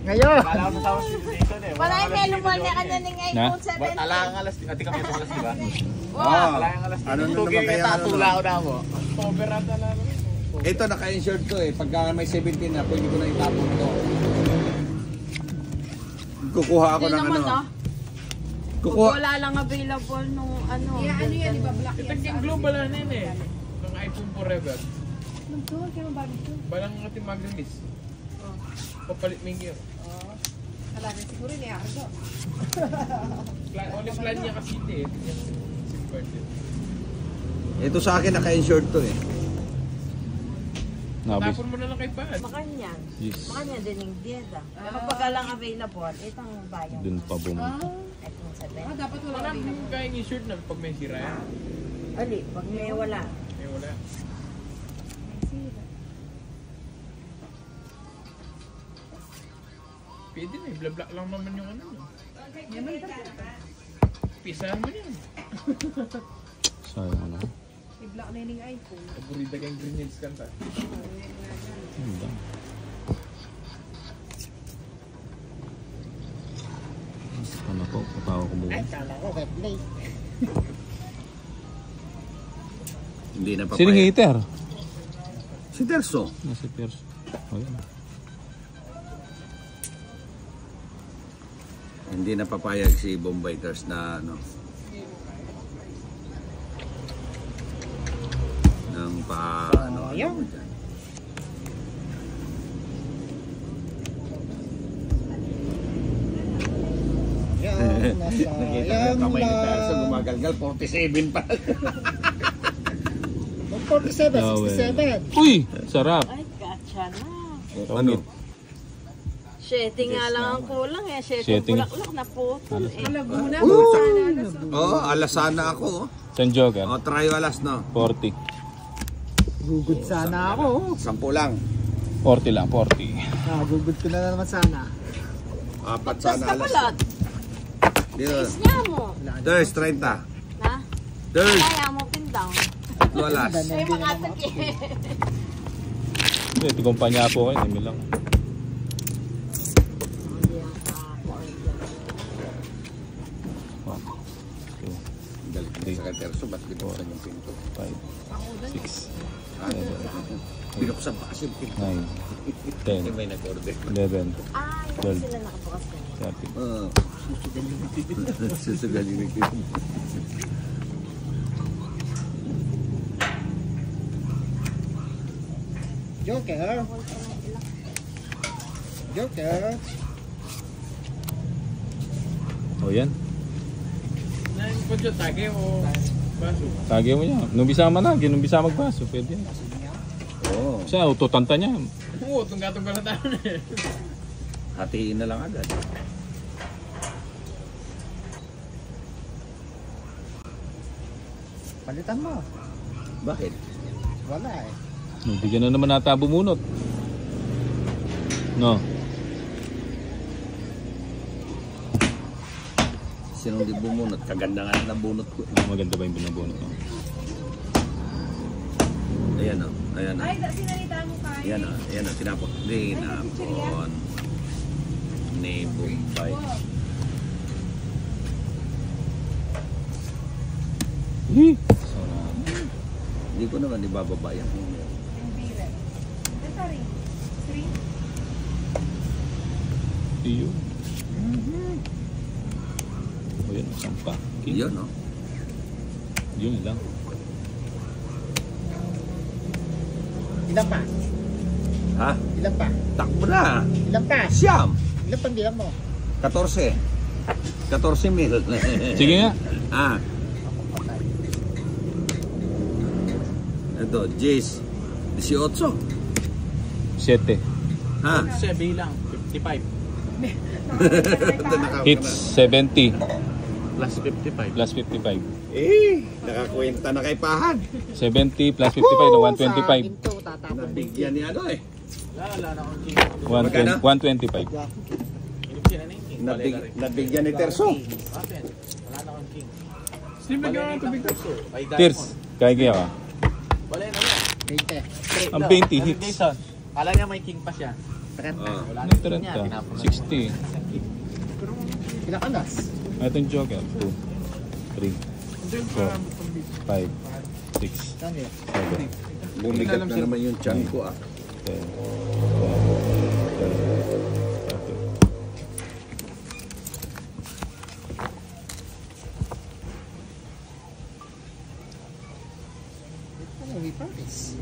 Ngayon. Kala ko sa South Station eh. Wala yung melo mo na kanya ng iPhone 7. Ala ang alas, ati kami itong alas, diba? Ah, Ala ang alas. ano na naman kaya Tatula ko na ako. Overrun na namin. ito naka-insured to eh. Pagka may 17 na, pwede ko na itapon to. Kukuha ako ng ano. Kukuha. Wala lang available nung ano. Yeah, ano yan, iba black Ito yan. yung global na yun eh. Ng iPhone forever. Nagtuwag kayo mabago ito. Balang ating mag-release. Papalit mo yung gear. Wala na siguro ni Argo. Only plan niya kasi ito eh. Yung SIM card eh. Ito sa akin naka-insured to eh. Nabis. Tapon mo na lang kay Pan. Makanyan. Yes. Makanyan din yung dieta. Pero pag lang available, itong bayang. Dun pa bumunta. iPhone 7. Dapat wala Wala available. mo kayang insured na pag may sira yan. Ali, pag may wala. May wala. Pwede na, i-black lang naman yung ano. Pisahan mo yan. Sayang ano. I-block na yun yung iPhone. Paborita kayong grenades kanta. Ganda. Ano po, patawa ko muna. Kala ko, replay. Hindi na papayag. Sinong hater? Si Terso. Nasa Pierce. Oh, yan. Hindi na papayag si Bombaiters na ano. Nang pa ano. Ayan. Ano dyan. Yan, Nakita ko yung kamay ni Terso gumagalgal. 47 pa. 47, No way. 67. Uy! Sarap. Ay, gotcha na. Ano? Setting nga lang ang kulang eh. Setting Setting. bulaklak na putol eh. Laguna, Oh, sana. oh, alasana ako. San Joker? Oh, try alas no. 40. Gugod sana ako. 10 lang. 40 lang, 40. Gugod ko na naman sana. 4 Tapos sana ka alas. pala. Dito. Is niya mo. Ders, 30. Na? Ders, Kaya mo pin down. 3 alas. Ay, makatag eh. Hindi, tikumpanya po kayo. Hindi lang. Galit ko sa kay Terso, ba't binuksan yung pinto? 5, 6, Binuksan pa kasi yung pinto. 9, Hindi 10, may nag-order. 11, Ah, hindi sila nakabukas na. 13. Susugalin ni Kim. Joker. Joker. O yan. Nang kutyo tage o baso. Tagya mo niya. Nung bisama na, ginumbisa magbaso. Pwede yan. Oo. Siya, autotanta niya. Oo, tungga-tungga na tayo na eh. Hatiin na lang agad. Palitan mo. Bakit? Wala eh. Bigyan na naman nata bumunot. No. Sinong di bumunot? Kaganda nga ng bunot ko. Maganda ba yung binabunot mo? Ayan o. Ayan o. Ay, sinalita mo kayo. Ayan o. Ayan o. Tinapon. Tinapon. Ni Bombay. Hindi ko naman ibababa yan. Yung bilet. Ito rin. Three. Iyo. O yan, sampa. Okay. Yun o. Yun lang. Ilan pa? Ha? Ilan pa? Takbo na. Ilan pa? Siyam. Ilan pa bilang mo? 14. 14,000. Sige nga. Ah. Ito, Jace. 18. 7. Ha? Siya bilang, 55. Ito nakawala. Hits 70 Plus 55. plus 55. Nakakwenta na kay Pahan. 70 plus 55 na 125. Ito, tatapon. Nabigyan ni ano eh. Wala na akong king. 125. Inipsin na yung king. Nabigyan ni Terso. Atin, wala na akong king. Sino ba gano'n tubig ko? Tears. Kaya kaya ka. Wala na yan. 20. Ang 20 hits. Jason, kala niya may king pa siya. Ah. Ano 30? 60. Ilang anas? Itong Joker. 2, 3, 4, 5, 6, Saan yun? 7, Bumigat na naman yung tiyan ko 10, 11, 12, 13. Ano, may Paris.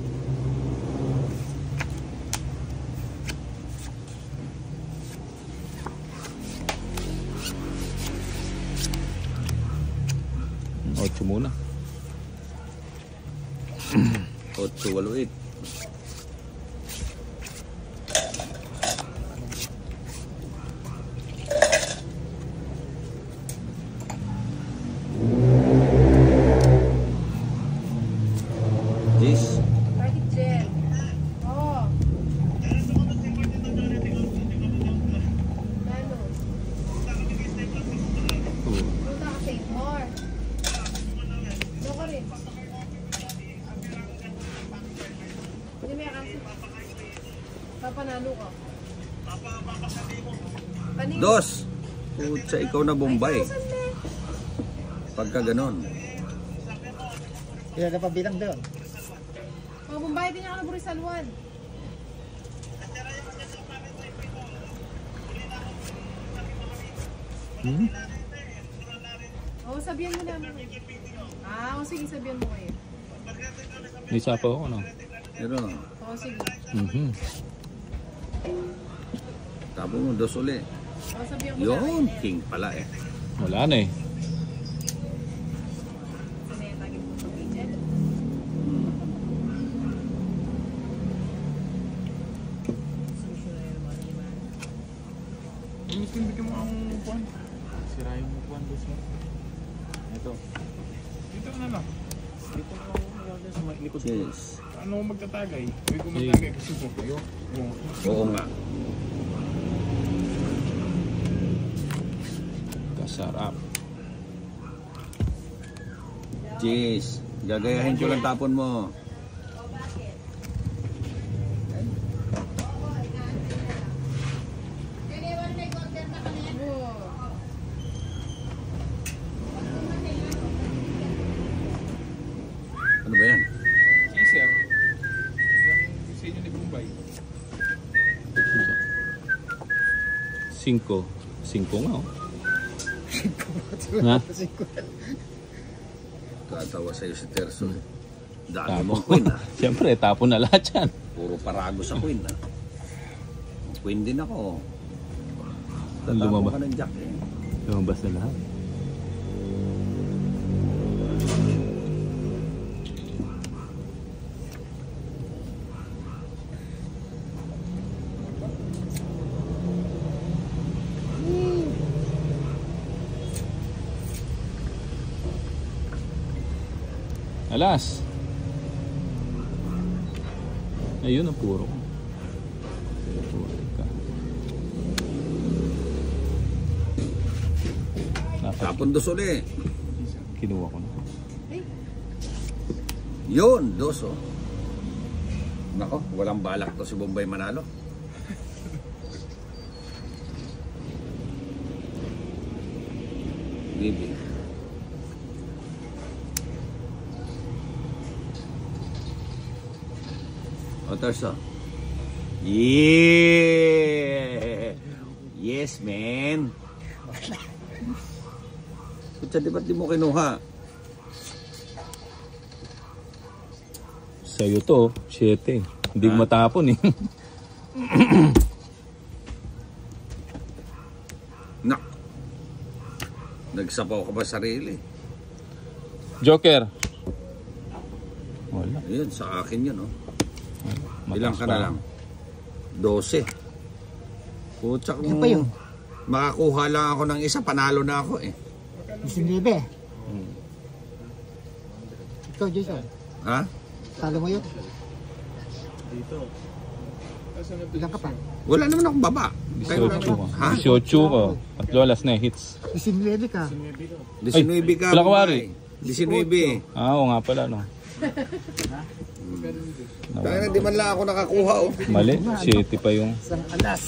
Ocho muna. 8, 8. Jis. Party gel. Oh. Lalo. Punta ka St. Mar. No ka rin. Hindi may kasi. Papanalo ka. Kanina. Dos. Putsa, ikaw na Bombay. Pagka ganon. Ilan na pabilang doon? Oh, Bombay din ako na Burisalwan. Oh, sabihan mo na mo. Ah, oh, sige, sabihan mo kayo. May sapa ako, no? Pero, Oh, sige. tabo mo, dos uli. Oh, sabihan mo na. Yun, king pala eh. Wala na eh. Sanay tagin mo sa agent. Miskin bigyan mo ang upuan. Sira yung upuan, boss mo. Ito. Dito na lang. Dito na lang sa likod ko. Yes. Ano magtatagay? Huwag ko magtagay kasi po kayo. Oo nga. Kasarap. Cheese. Gagayahin ko lang tapon mo. Oh. Ano ba yan? Chaser. Yung sa inyo ni Bombay. 5. 5 nga, oh. Ha? Tatawa sa'yo si Terso. Dami mong queen Siyempre, tapon na lahat yan. Puro parago sa queen Queen din ako. Lumabas. Tatapon ka ng jack eh. Lumabas na lahat. Alas. Ayun ang puro. Tapon dos uli. Kinuha ko na. Yun, dos oh. Nako, walang balak to si Bombay manalo. Bibi. O, Terso. Yeah! Yes, man. Kutsa, di ba't di mo kinuha? Sa'yo to, 7. Hindi ko matapon eh. Nak. Nagsapaw ka ba sarili? Joker. Wala. Ayun, sa akin yun, oh. Mataas Ilang ka pa. na lang? 12. Kutsa Yan pa yun. makakuha lang ako ng isa, panalo na ako eh. 19. Ikaw, Jason. Ha? Talo mo yun. Dito. Ilan ka pa? Wala naman akong baba. 18 ko. Ha? 18 ko. Tatlo alas na hits. 19 ka. 19 ka. wala ka, Wari. 19. Oo nga pala, no. Dahil hindi man lang ako nakakuha oh. Mali, 7 pa yung Isang alas.